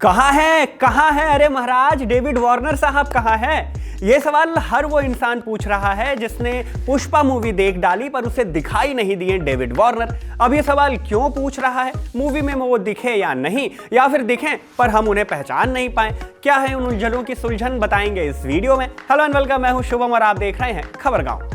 कहाँ है अरे महाराज डेविड वॉर्नर साहब कहाँ है? ये सवाल हर वो इंसान पूछ रहा है जिसने पुष्पा मूवी देख डाली पर उसे दिखाई नहीं दिए डेविड वॉर्नर। अब ये सवाल क्यों पूछ रहा है? मूवी में वो दिखे या नहीं, या फिर दिखें पर हम उन्हें पहचान नहीं पाए। क्या है उन उलझनों की सुलझन, बताएंगे इस वीडियो में। हेलो एंड वेलकम, मैं हूं शुभम और आप देख रहे हैं खबरगांव।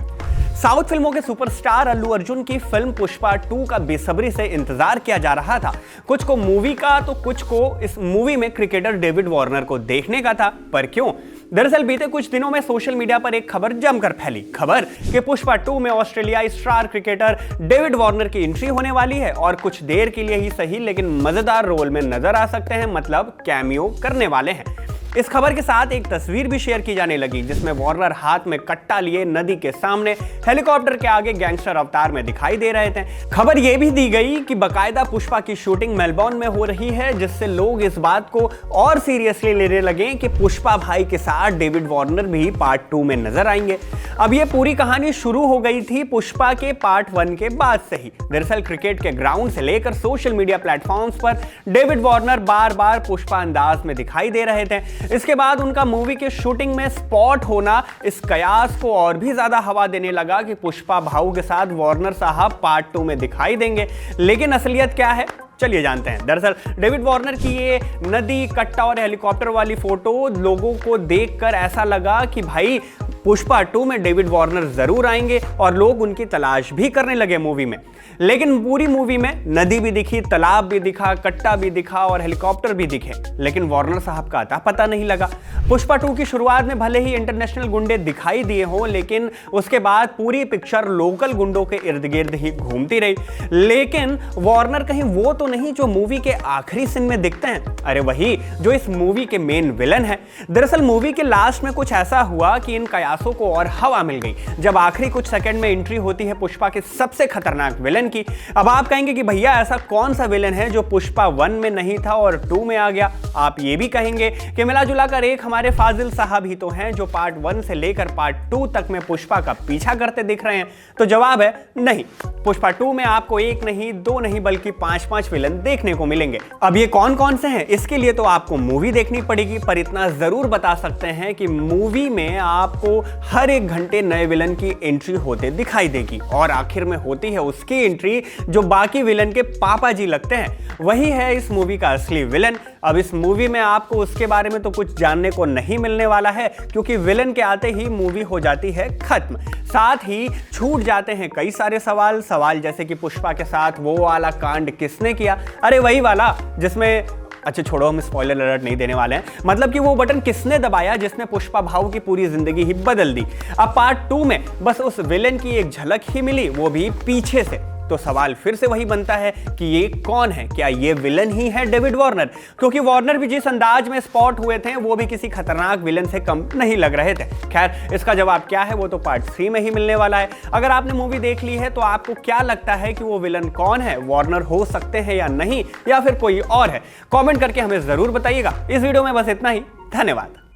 साउथ फिल्मों के सुपरस्टार अल्लू अर्जुन की फिल्म पुष्पा 2 का बेसब्री से इंतजार किया जा रहा था। कुछ को मूवी का तो कुछ को इस मूवी में क्रिकेटर डेविड वॉर्नर को देखने का था। पर क्यों? दरअसल बीते कुछ दिनों में सोशल मीडिया पर एक खबर जमकर फैली। खबर कि पुष्पा 2 में ऑस्ट्रेलियाई स्टार क्रिकेटर डेविड वॉर्नर की एंट्री होने वाली है और कुछ देर के लिए ही सही लेकिन मजेदार रोल में नजर आ सकते हैं, मतलब कैमियो करने वाले हैं। इस खबर के साथ एक तस्वीर भी शेयर की जाने लगी जिसमें वॉर्नर हाथ में कट्टा लिए नदी के सामने हेलीकॉप्टर के आगे गैंगस्टर अवतार में दिखाई दे रहे थे। खबर यह भी दी गई कि बकायदा पुष्पा की शूटिंग मेलबोर्न में हो रही है, जिससे लोग इस बात को और सीरियसली लेने लगे कि पुष्पा भाई के साथ डेविड वॉर्नर भी पार्ट 2 में नजर आएंगे। अब ये पूरी कहानी शुरू हो गई थी पुष्पा के पार्ट 1 के बाद से ही। दरअसल क्रिकेट के ग्राउंड से लेकर सोशल मीडिया प्लेटफॉर्म्स पर डेविड वॉर्नर बार बार पुष्पा अंदाज में दिखाई दे रहे थे। इसके बाद उनका मूवी के शूटिंग में स्पॉट होना इस कयास को और भी ज्यादा हवा देने लगा कि पुष्पा भाऊ के साथ वॉर्नर साहब पार्ट 2 में दिखाई देंगे। लेकिन असलियत क्या है, चलिए जानते हैं। दरअसल डेविड वॉर्नर की ये नदी, कट्टा और हेलीकॉप्टर वाली फोटो लोगों को देखकर ऐसा लगा कि भाई पुष्पा 2 में डेविड वॉर्नर जरूर आएंगे और लोग उनकी तलाश भी करने लगे मूवी में। लेकिन पूरी मूवी में नदी भी दिखी, तालाब भी दिखा, कट्टा भी दिखा और हेलीकॉप्टर भी दिखे, लेकिन वॉर्नर साहब का अता पता नहीं लगा। पुष्पा 2 की शुरुआत में भले ही इंटरनेशनल गुंडे दिखाई दिए हों, लेकिन उसके बाद पूरी पिक्चर लोकल गुंडों के इर्द गिर्द ही घूमती रही। लेकिन वॉर्नर कहीं वो तो नहीं जो मूवी के आखिरी सीन में दिखते हैं, अरे वही जो इस मूवी के मेन विलन है। दरअसल मूवी के लास्ट में कुछ ऐसा हुआ कि इन कयासों को और हवा मिल गई जब आखिरी कुछ सेकंड में एंट्री होती है पुष्पा के सबसे खतरनाक विलन की। अब आप कहेंगे कि भैया ऐसा कौन सा विलन है जो पुष्पा 1 में नहीं था और 2 में आ गया? आप ये भी कहेंगे कि मिला जुला कर एक हमारे फाजिल साहब ही तो हैं जो पार्ट 1 से लेकर पार्ट 2 तक में पुष्पा का पीछा करते दिख रहे हैं। तो जवाब है नहीं। पुष्पा 2 में आपको एक नहीं, दो नहीं, बल्कि 5-5 विलन देखने को मिलेंगे। अब ये कौन कौन से हैं, इसके लिए तो आपको मूवी देखनी पड़ेगी, पर इतना जरूर बता सकते हैं कि मूवी में आपको हर एक घंटे नए विलन की एंट्री होते दिखाई देगी और आखिर में होती है उसकी एंट्री जो बाकी विलन के पापा जी लगते हैं। वही है इस मूवी का असली विलन। अब इस मूवी में आपको उसके बारे में तो कुछ जानने को नहीं मिलने वाला है, क्योंकि विलन के आते ही मूवी हो जाती है खत्म। साथ ही छूट जाते हैं कई सारे सवाल जैसे कि पुष्पा के साथ वो वाला कांड किसने किया, अरे वही वाला जिसमें, अच्छा छोड़ो हम स्पॉइलर अलर्ट नहीं देने वाले हैं, मतलब कि वो बटन किसने दबाया जिसने पुष्पा भाऊ की पूरी जिंदगी ही बदल दी। अब पार्ट 2 में बस उस विलेन की एक झलक ही मिली, वो भी पीछे से। तो सवाल फिर से वही बनता है कि ये कौन है? क्या ये विलन ही है डेविड वॉर्नर? क्योंकि वॉर्नर भी जिस अंदाज में स्पॉट हुए थे वो भी किसी खतरनाक विलन से कम नहीं लग रहे थे। खैर, इसका जवाब क्या है वो तो पार्ट 3 में ही मिलने वाला है। अगर आपने मूवी देख ली है तो आपको क्या लगता है कि वो विलन कौन है? वॉर्नर हो सकते हैं या नहीं, या फिर कोई और है? कॉमेंट करके हमें जरूर बताइएगा। इस वीडियो में बस इतना ही। धन्यवाद।